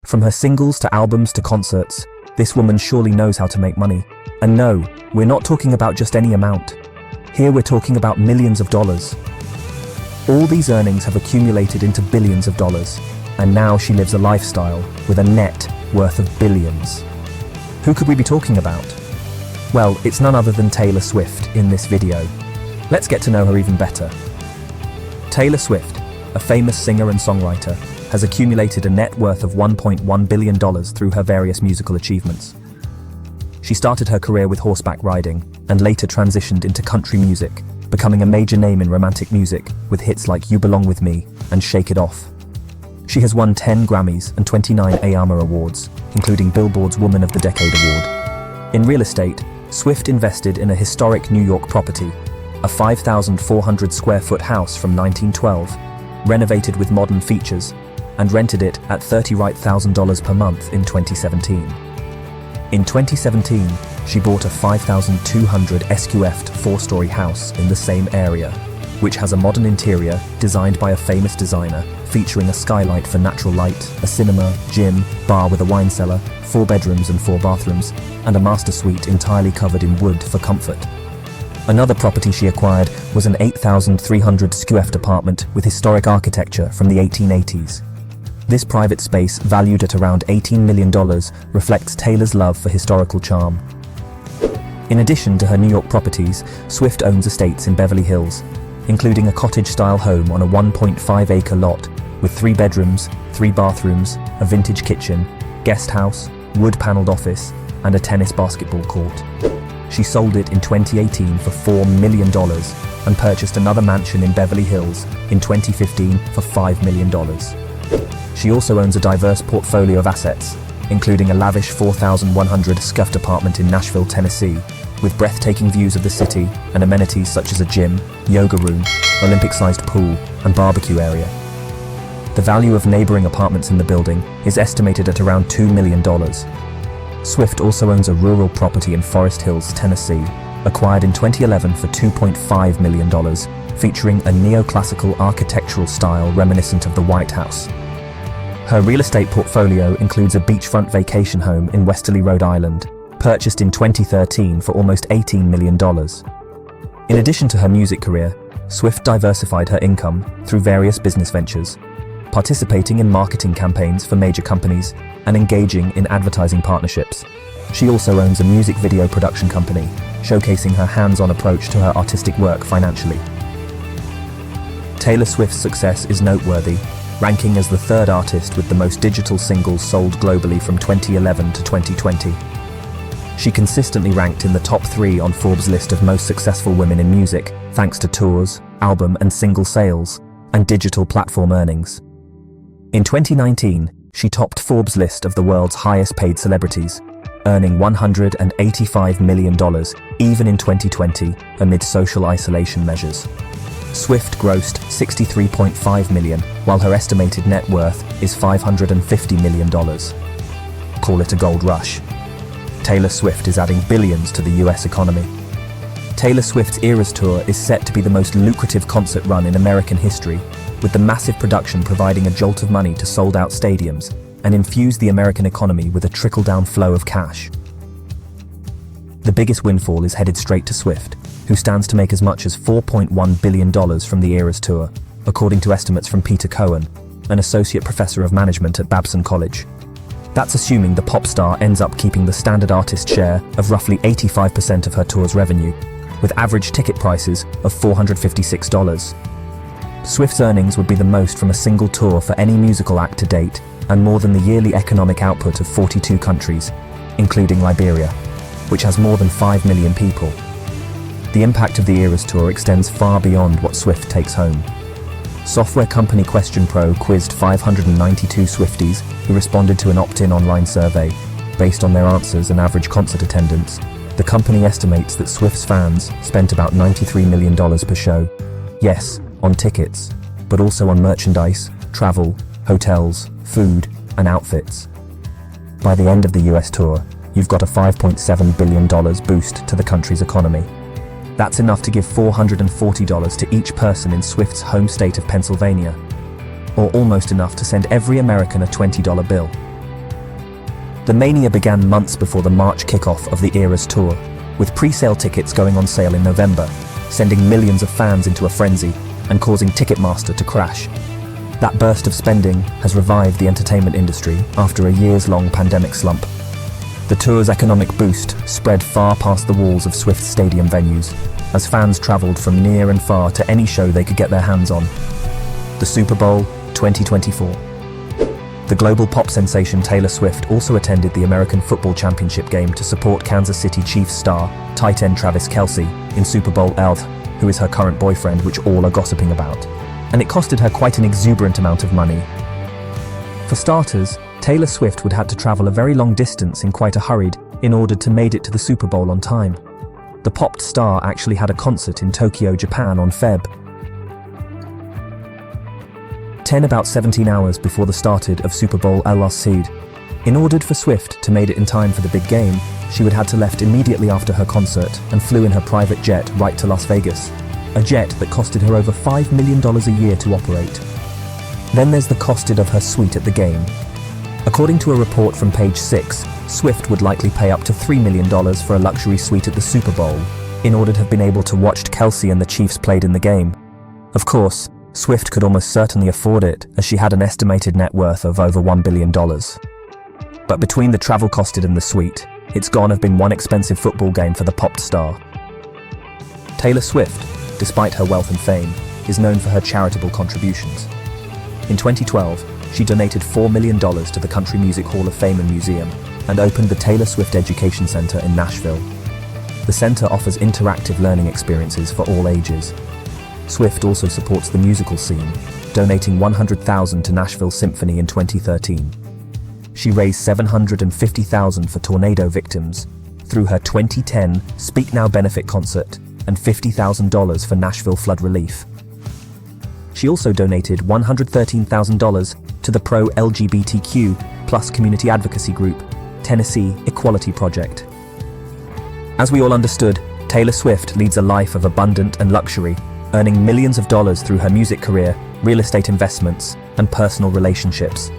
From her singles to albums to concerts, this woman surely knows how to make money. And no, we're not talking about just any amount. Here we're talking about millions of dollars. All these earnings have accumulated into billions of dollars, and now she lives a lifestyle with a net worth of billions. Who could we be talking about? Well, it's none other than Taylor Swift in this video. Let's get to know her even better. Taylor Swift, a famous singer and songwriter, has accumulated a net worth of $1.1 billion through her various musical achievements. She started her career with horseback riding and later transitioned into country music, becoming a major name in romantic music with hits like You Belong With Me and Shake It Off. She has won 10 Grammys and 29 AMA awards, including Billboard's Woman of the Decade award. In real estate, Swift invested in a historic New York property, a 5,400 square foot house from 1912, renovated with modern features, and rented it at $30,000 per month in 2017. In 2017, she bought a 5,200 SQF'd four-story house in the same area, which has a modern interior designed by a famous designer, featuring a skylight for natural light, a cinema, gym, bar with a wine cellar, 4 bedrooms and 4 bathrooms, and a master suite entirely covered in wood for comfort. Another property she acquired was an 8,300 SQF'd apartment with historic architecture from the 1880s. This private space, valued at around $18 million, reflects Taylor's love for historical charm. In addition to her New York properties, Swift owns estates in Beverly Hills, including a cottage-style home on a 1.5-acre lot with 3 bedrooms, 3 bathrooms, a vintage kitchen, guest house, wood-paneled office, and a tennis basketball court. She sold it in 2018 for $4 million and purchased another mansion in Beverly Hills in 2015 for $5 million. She also owns a diverse portfolio of assets, including a lavish 4,100 scuffed apartment in Nashville, Tennessee, with breathtaking views of the city and amenities such as a gym, yoga room, Olympic-sized pool, and barbecue area. The value of neighboring apartments in the building is estimated at around $2 million. Swift also owns a rural property in Forest Hills, Tennessee, acquired in 2011 for $2.5 million, featuring a neoclassical architectural style reminiscent of the White House. Her real estate portfolio includes a beachfront vacation home in Westerly, Rhode Island, purchased in 2013 for almost $18 million. In addition to her music career, Swift diversified her income through various business ventures, participating in marketing campaigns for major companies and engaging in advertising partnerships. She also owns a music video production company, showcasing her hands-on approach to her artistic work financially. Taylor Swift's success is noteworthy, ranking as the 3rd artist with the most digital singles sold globally from 2011 to 2020. She consistently ranked in the top 3 on Forbes' list of most successful women in music, thanks to tours, album and single sales, and digital platform earnings. In 2019, she topped Forbes' list of the world's highest-paid celebrities, earning $185 million, even in 2020, amid social isolation measures. Swift grossed $63.5 million, while her estimated net worth is $550 million. Call it a gold rush. Taylor Swift is adding billions to the US economy. Taylor Swift's Eras Tour is set to be the most lucrative concert run in American history, with the massive production providing a jolt of money to sold-out stadiums and infuse the American economy with a trickle-down flow of cash. The biggest windfall is headed straight to Swift, who stands to make as much as $4.1 billion from the Eras Tour, according to estimates from Peter Cohen, an associate professor of management at Babson College. That's assuming the pop star ends up keeping the standard artist share of roughly 85% of her tour's revenue, with average ticket prices of $456. Swift's earnings would be the most from a single tour for any musical act to date, and more than the yearly economic output of 42 countries, including Liberia, which has more than 5 million people. The impact of the Eras Tour extends far beyond what Swift takes home. Software company Question Pro quizzed 592 Swifties who responded to an opt-in online survey. Based on their answers and average concert attendance, the company estimates that Swift's fans spent about $93 million per show. Yes, on tickets, but also on merchandise, travel, hotels, food, and outfits. By the end of the US tour, you've got a $5.7 billion boost to the country's economy. That's enough to give $440 to each person in Swift's home state of Pennsylvania, or almost enough to send every American a $20 bill. The mania began months before the March kickoff of the Eras tour, with pre-sale tickets going on sale in November, sending millions of fans into a frenzy and causing Ticketmaster to crash. That burst of spending has revived the entertainment industry after a years-long pandemic slump. The tour's economic boost spread far past the walls of Swift Stadium venues, as fans traveled from near and far to any show they could get their hands on. The Super Bowl 2024. The global pop sensation Taylor Swift also attended the American Football Championship game to support Kansas City Chiefs star, tight end Travis Kelce, in Super Bowl XLV, who is her current boyfriend, which all are gossiping about. And it costed her quite an exuberant amount of money. For starters, Taylor Swift would have to travel a very long distance in quite a hurry in order to make it to the Super Bowl on time. The pop star actually had a concert in Tokyo, Japan on Feb. About 17 hours before the start of Super Bowl LLC. In order for Swift to make it in time for the big game, she would have to left immediately after her concert and flew in her private jet right to Las Vegas, a jet that costed her over $5 million a year to operate. Then there's the cost of her suite at the game. According to a report from Page 6, Swift would likely pay up to $3 million for a luxury suite at the Super Bowl, in order to have been able to watch Kelce and the Chiefs played in the game. Of course, Swift could almost certainly afford it, as she had an estimated net worth of over $1 billion. But between the travel costed and the suite, it's gone have been one expensive football game for the pop star. Taylor Swift, despite her wealth and fame, is known for her charitable contributions. In 2012, she donated $4 million to the Country Music Hall of Fame and Museum and opened the Taylor Swift Education Center in Nashville. The center offers interactive learning experiences for all ages. Swift also supports the musical scene, donating $100,000 to Nashville Symphony in 2013. She raised $750,000 for tornado victims through her 2010 Speak Now benefit concert and $50,000 for Nashville flood relief. She also donated $113,000 to the pro-LGBTQ+ community advocacy group, Tennessee Equality Project. As we all understood, Taylor Swift leads a life of abundance and luxury, earning millions of dollars through her music career, real estate investments, and personal relationships.